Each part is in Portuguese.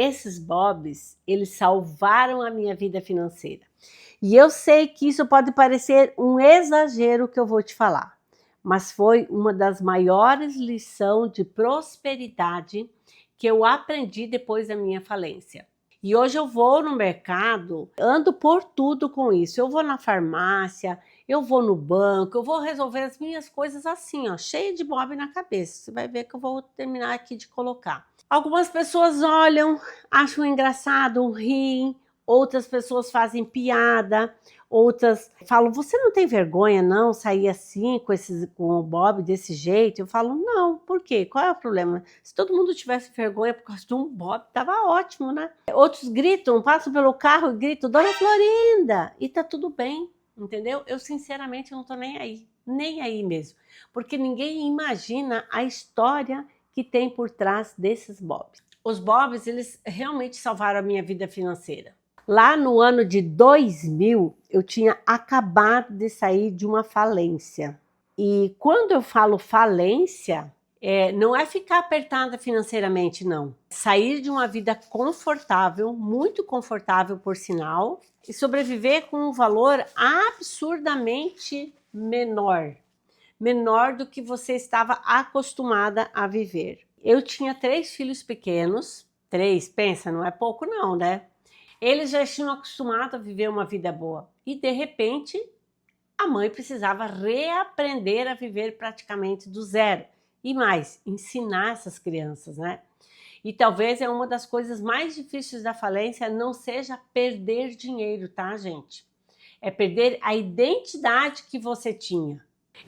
esses bobs, eles salvaram a minha vida financeira. E eu sei que isso pode parecer um exagero que eu vou te falar, mas foi uma das maiores lições de prosperidade que eu aprendi depois da minha falência. E hoje eu vou no mercado, ando por tudo com isso. Eu vou na farmácia, eu vou no banco, eu vou resolver as minhas coisas assim, ó, cheia de bob na cabeça. Você vai ver que eu vou terminar aqui de colocar. Algumas pessoas olham, acham engraçado, riem, outras pessoas fazem piada, outras falam, você não tem vergonha não, sair assim com o bob desse jeito? Eu falo, não, por quê? Qual é o problema? Se todo mundo tivesse vergonha por causa de um bob, tava ótimo, né? Outros gritam, passam pelo carro e gritam, Dona Florinda, e tá tudo bem, entendeu? Eu sinceramente não tô nem aí mesmo, porque ninguém imagina a história que tem por trás desses bobs. Os bobs, eles realmente salvaram a minha vida financeira. Lá no ano de 2000, eu tinha acabado de sair de uma falência. E quando eu falo falência, não é ficar apertada financeiramente, não. Sair de uma vida confortável, muito confortável por sinal, e sobreviver com um valor absurdamente menor do que você estava acostumada a viver. Eu tinha 3 filhos pequenos, 3, pensa, não é pouco não, né? Eles já tinham acostumado a viver uma vida boa e, de repente, a mãe precisava reaprender a viver praticamente do zero. E mais, ensinar essas crianças, né? E talvez uma das coisas mais difíceis da falência não seja perder dinheiro, tá, gente? É perder a identidade que você tinha.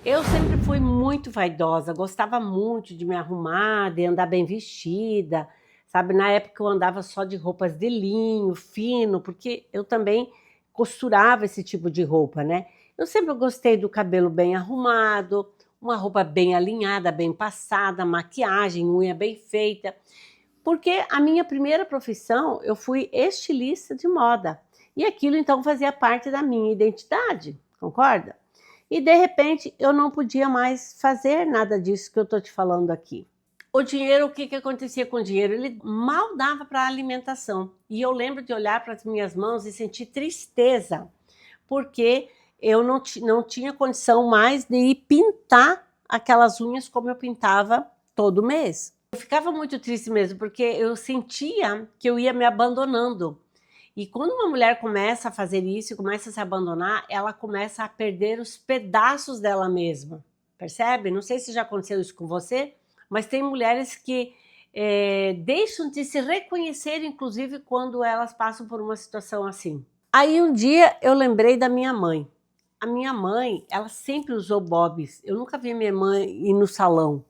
Eu sempre fui muito vaidosa, gostava muito de me arrumar, de andar bem vestida, sabe? Na época eu andava só de roupas de linho, fino, porque eu também costurava esse tipo de roupa, né? Eu sempre gostei do cabelo bem arrumado, uma roupa bem alinhada, bem passada, maquiagem, unha bem feita. Porque a minha primeira profissão, eu fui estilista de moda. E aquilo então fazia parte da minha identidade, concorda? E de repente eu não podia mais fazer nada disso que eu estou te falando aqui. O dinheiro, o que acontecia com o dinheiro? Ele mal dava para a alimentação. E eu lembro de olhar para as minhas mãos e sentir tristeza, porque eu não tinha condição mais de ir pintar aquelas unhas como eu pintava todo mês. Eu ficava muito triste mesmo, porque eu sentia que eu ia me abandonando. E quando uma mulher começa a fazer isso, começa a se abandonar, ela começa a perder os pedaços dela mesma, percebe? Não sei se já aconteceu isso com você, mas tem mulheres que deixam de se reconhecer, inclusive quando elas passam por uma situação assim. Aí um dia eu lembrei da minha mãe. A minha mãe, ela sempre usou bobs. Eu nunca vi minha mãe ir no salão,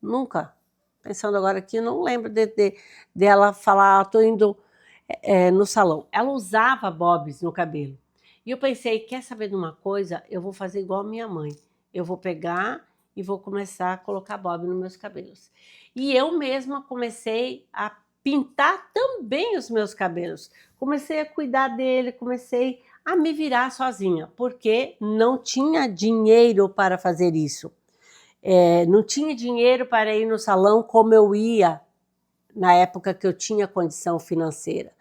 nunca. Pensando agora aqui, eu não lembro dela falar, estou indo no salão. Ela usava bobs no cabelo. E eu pensei, quer saber de uma coisa? Eu vou fazer igual a minha mãe. Eu vou pegar e vou começar a colocar bob nos meus cabelos. E eu mesma comecei a pintar também os meus cabelos. Comecei a cuidar dele, comecei a me virar sozinha, porque não tinha dinheiro para fazer isso. Não tinha dinheiro para ir no salão como eu ia na época que eu tinha condição financeira.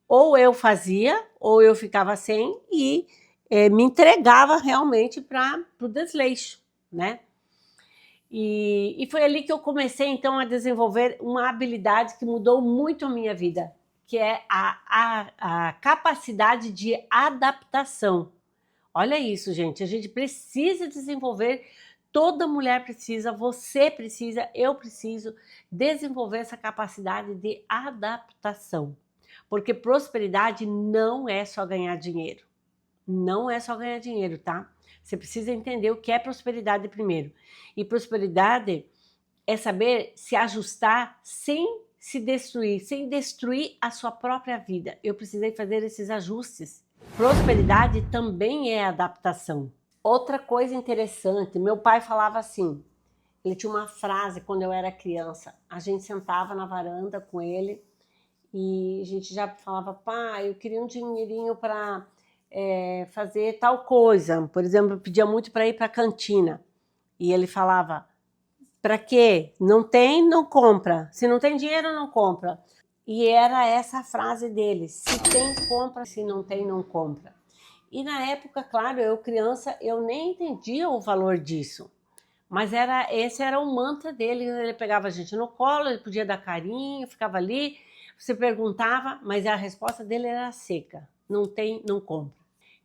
Ou eu fazia, ou eu ficava sem e me entregava realmente para o desleixo, né? E foi ali que eu comecei, então, a desenvolver uma habilidade que mudou muito a minha vida, que é a capacidade de adaptação. Olha isso, gente, a gente precisa desenvolver, toda mulher precisa, você precisa, eu preciso desenvolver essa capacidade de adaptação. Porque prosperidade não é só ganhar dinheiro. Não é só ganhar dinheiro, tá? Você precisa entender o que é prosperidade primeiro. E prosperidade é saber se ajustar sem se destruir, sem destruir a sua própria vida. Eu precisei fazer esses ajustes. Prosperidade também é adaptação. Outra coisa interessante, meu pai falava assim, ele tinha uma frase quando eu era criança, a gente sentava na varanda com ele e a gente já falava, pai, eu queria um dinheirinho para fazer tal coisa. Por exemplo, eu pedia muito para ir para a cantina. E ele falava, Para quê? Não tem, não compra. Se não tem dinheiro, não compra. E era essa a frase dele: se tem, compra, se não tem, não compra. E na época, claro, eu criança, eu nem entendia o valor disso. Mas esse era o mantra dele. Ele pegava a gente no colo, ele podia dar carinho, ficava ali. Você perguntava, mas a resposta dele era seca: não tem, não compra.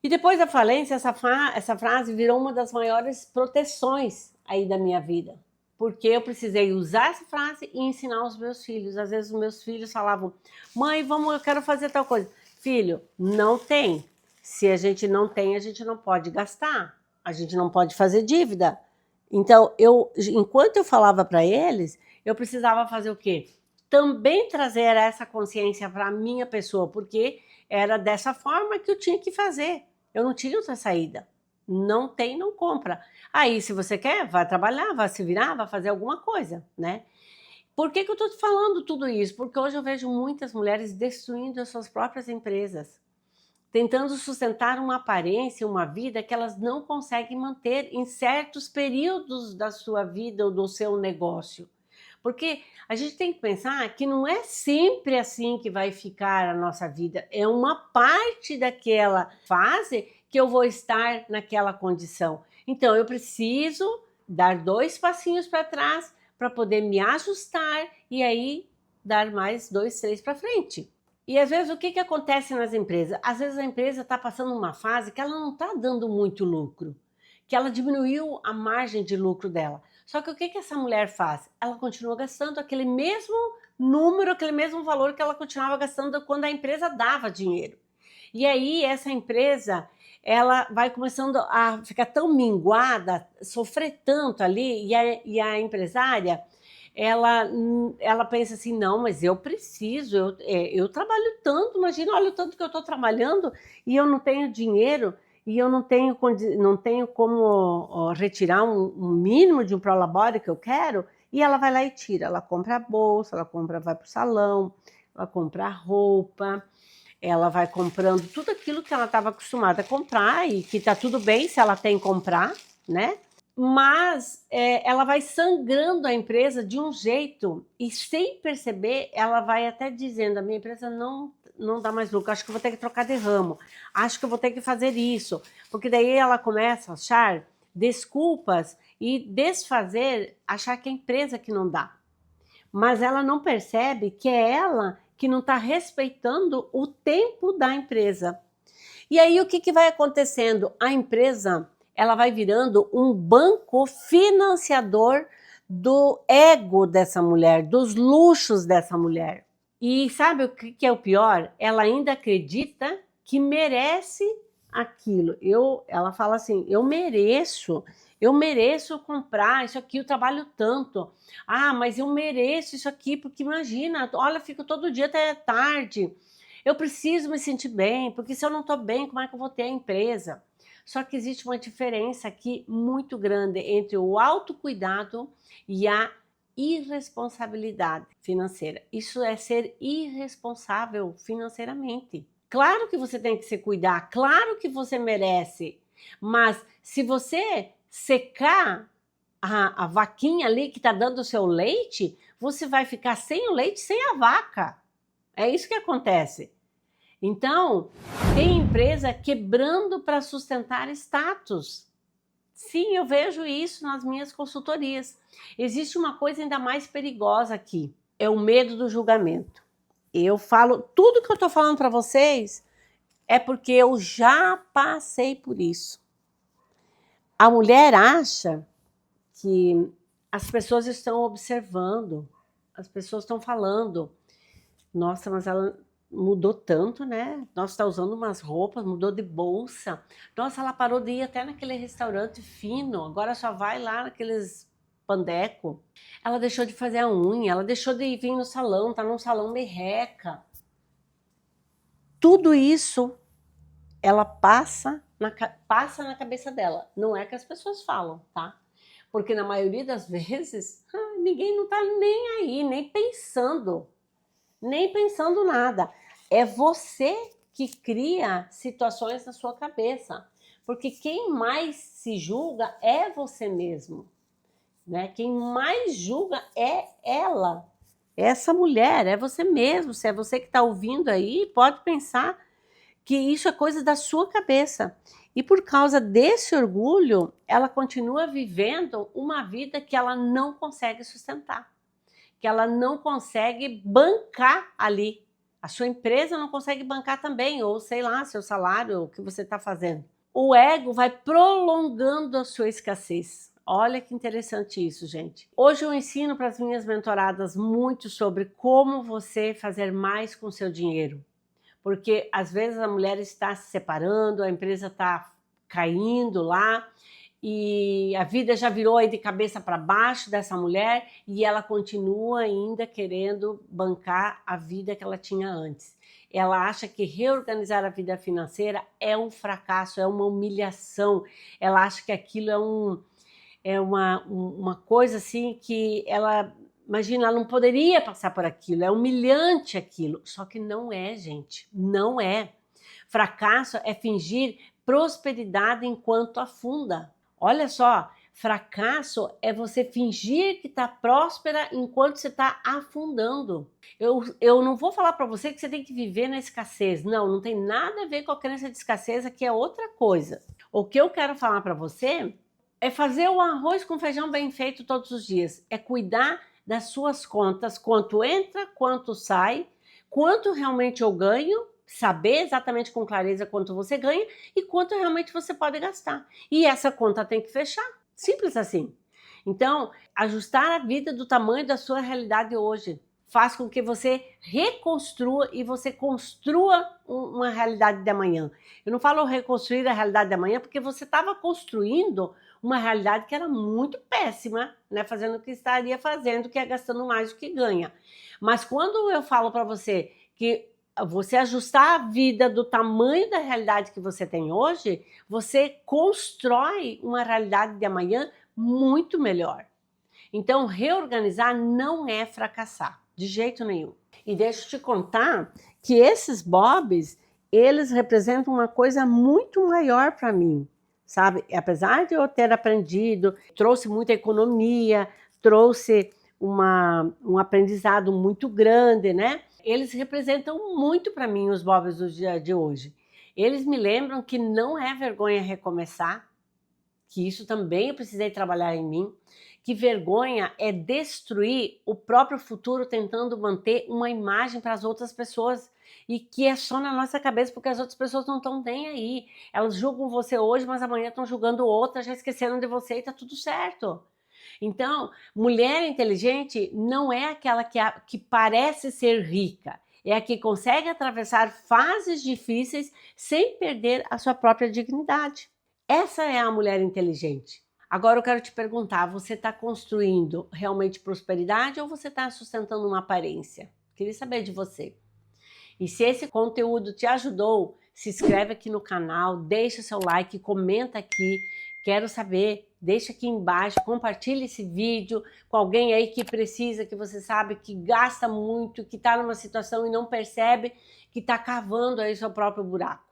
E depois da falência, essa frase virou uma das maiores proteções aí da minha vida. Porque eu precisei usar essa frase e ensinar aos meus filhos. Às vezes os meus filhos falavam: mãe, vamos, eu quero fazer tal coisa. Filho, não tem. Se a gente não tem, a gente não pode gastar. A gente não pode fazer dívida. Então, enquanto eu falava para eles, eu precisava fazer o quê? Também trazer essa consciência para a minha pessoa, porque era dessa forma que eu tinha que fazer. Eu não tinha outra saída. Não tem, não compra. Aí, se você quer, vai trabalhar, vai se virar, vai fazer alguma coisa, né? Por que eu estou te falando tudo isso? Porque hoje eu vejo muitas mulheres destruindo as suas próprias empresas, tentando sustentar uma aparência, uma vida que elas não conseguem manter em certos períodos da sua vida ou do seu negócio. Porque a gente tem que pensar que não é sempre assim que vai ficar a nossa vida. É uma parte daquela fase que eu vou estar naquela condição. Então, eu preciso dar 2 passinhos para trás para poder me ajustar e aí dar mais 2, 3 para frente. E às vezes o que acontece nas empresas? Às vezes a empresa está passando uma fase que ela não está dando muito lucro, que ela diminuiu a margem de lucro dela. Só que o que essa mulher faz? Ela continua gastando aquele mesmo número, aquele mesmo valor que ela continuava gastando quando a empresa dava dinheiro. E aí essa empresa, ela vai começando a ficar tão minguada, sofrer tanto ali, e a empresária, ela pensa assim, não, mas eu preciso, eu trabalho tanto, imagina, olha o tanto que eu estou trabalhando e eu não tenho dinheiro, e eu não tenho como retirar um mínimo de um prolabore que eu quero, e ela vai lá e tira, ela compra a bolsa, vai para o salão, ela compra a roupa, ela vai comprando tudo aquilo que ela estava acostumada a comprar, e que está tudo bem se ela tem que comprar, né? Mas ela vai sangrando a empresa de um jeito, e sem perceber, ela vai até dizendo, a minha empresa não dá mais lucro, acho que eu vou ter que trocar de ramo, acho que eu vou ter que fazer isso, porque daí ela começa a achar desculpas e achar que é a empresa que não dá. Mas ela não percebe que é ela que não está respeitando o tempo da empresa. E aí o que vai acontecendo? A empresa, ela vai virando um banco financiador do ego dessa mulher, dos luxos dessa mulher. E sabe o que é o pior? Ela ainda acredita que merece aquilo. Ela fala assim, eu mereço comprar isso aqui, eu trabalho tanto. Ah, mas eu mereço isso aqui, porque imagina, olha, eu fico todo dia até tarde. Eu preciso me sentir bem, porque se eu não estou bem, como é que eu vou ter a empresa? Só que existe uma diferença aqui muito grande entre o autocuidado e a irresponsabilidade financeira. Isso é ser irresponsável financeiramente. Claro que você tem que se cuidar, claro que você merece, mas se você secar a vaquinha ali que está dando o seu leite, você vai ficar sem o leite, sem a vaca. É isso que acontece. Então, tem empresa quebrando para sustentar status. Sim, eu vejo isso nas minhas consultorias. Existe uma coisa ainda mais perigosa aqui, é o medo do julgamento. Eu falo, tudo que eu estou falando para vocês é porque eu já passei por isso. A mulher acha que as pessoas estão observando, as pessoas estão falando, nossa, mas ela mudou tanto, né? Nossa, está usando umas roupas, mudou de bolsa. Nossa, ela parou de ir até naquele restaurante fino, agora só vai lá naqueles pandeco. Ela deixou de fazer a unha, ela deixou de vir no salão, tá num salão merreca. Tudo isso ela passa na cabeça dela. Não é que as pessoas falam, tá? Porque na maioria das vezes, ninguém não tá nem aí, nem pensando nada. É você que cria situações na sua cabeça. Porque quem mais se julga é você mesmo. né? Quem mais julga é ela. Essa mulher, é você mesmo. Se é você que está ouvindo aí, pode pensar que isso é coisa da sua cabeça. E por causa desse orgulho, ela continua vivendo uma vida que ela não consegue sustentar, que ela não consegue bancar ali. A sua empresa não consegue bancar também, ou sei lá, seu salário, o que você está fazendo. O ego vai prolongando a sua escassez. Olha que interessante isso, gente. Hoje eu ensino para as minhas mentoradas muito sobre como você fazer mais com seu dinheiro. Porque às vezes a mulher está se separando, a empresa está caindo lá, e a vida já virou aí de cabeça para baixo dessa mulher e ela continua ainda querendo bancar a vida que ela tinha antes. Ela acha que reorganizar a vida financeira é um fracasso, é uma humilhação. Ela acha que aquilo é uma coisa assim que ela... Imagina, ela não poderia passar por aquilo, é humilhante aquilo. Só que não é, gente, não é. Fracasso é fingir prosperidade enquanto afunda. Olha só, fracasso é você fingir que está próspera enquanto você está afundando. Eu não vou falar para você que você tem que viver na escassez. Não, não tem nada a ver com a crença de escassez, aqui é outra coisa. O que eu quero falar para você é fazer o arroz com feijão bem feito todos os dias. É cuidar das suas contas, quanto entra, quanto sai, quanto realmente eu ganho, saber exatamente com clareza quanto você ganha e quanto realmente você pode gastar. E essa conta tem que fechar, simples assim. Então, ajustar a vida do tamanho da sua realidade hoje faz com que você reconstrua e você construa uma realidade de amanhã. Eu não falo reconstruir a realidade de amanhã porque você estava construindo uma realidade que era muito péssima, né? Fazendo o que estaria fazendo, que é gastando mais do que ganha. Mas quando eu falo para você que você ajustar a vida do tamanho da realidade que você tem hoje, você constrói uma realidade de amanhã muito melhor. Então, reorganizar não é fracassar, de jeito nenhum. E deixa eu te contar que esses bobs, eles representam uma coisa muito maior para mim, sabe? Apesar de eu ter aprendido, trouxe muita economia, trouxe um aprendizado muito grande, né? Eles representam muito para mim os bobs do dia de hoje. Eles me lembram que não é vergonha recomeçar, que isso também eu precisei trabalhar em mim, que vergonha é destruir o próprio futuro tentando manter uma imagem para as outras pessoas e que é só na nossa cabeça porque as outras pessoas não estão nem aí. Elas julgam você hoje, mas amanhã estão julgando outra, já esqueceram de você e tá tudo certo. Então, mulher inteligente não é aquela que parece ser rica, é a que consegue atravessar fases difíceis sem perder a sua própria dignidade. Essa é a mulher inteligente. Agora eu quero te perguntar, você está construindo realmente prosperidade ou você está sustentando uma aparência? Queria saber de você. E se esse conteúdo te ajudou, se inscreve aqui no canal, deixa seu like, comenta aqui. Quero saber, deixa aqui embaixo, compartilha esse vídeo com alguém aí que precisa, que você sabe que gasta muito, que está numa situação e não percebe que está cavando aí seu próprio buraco.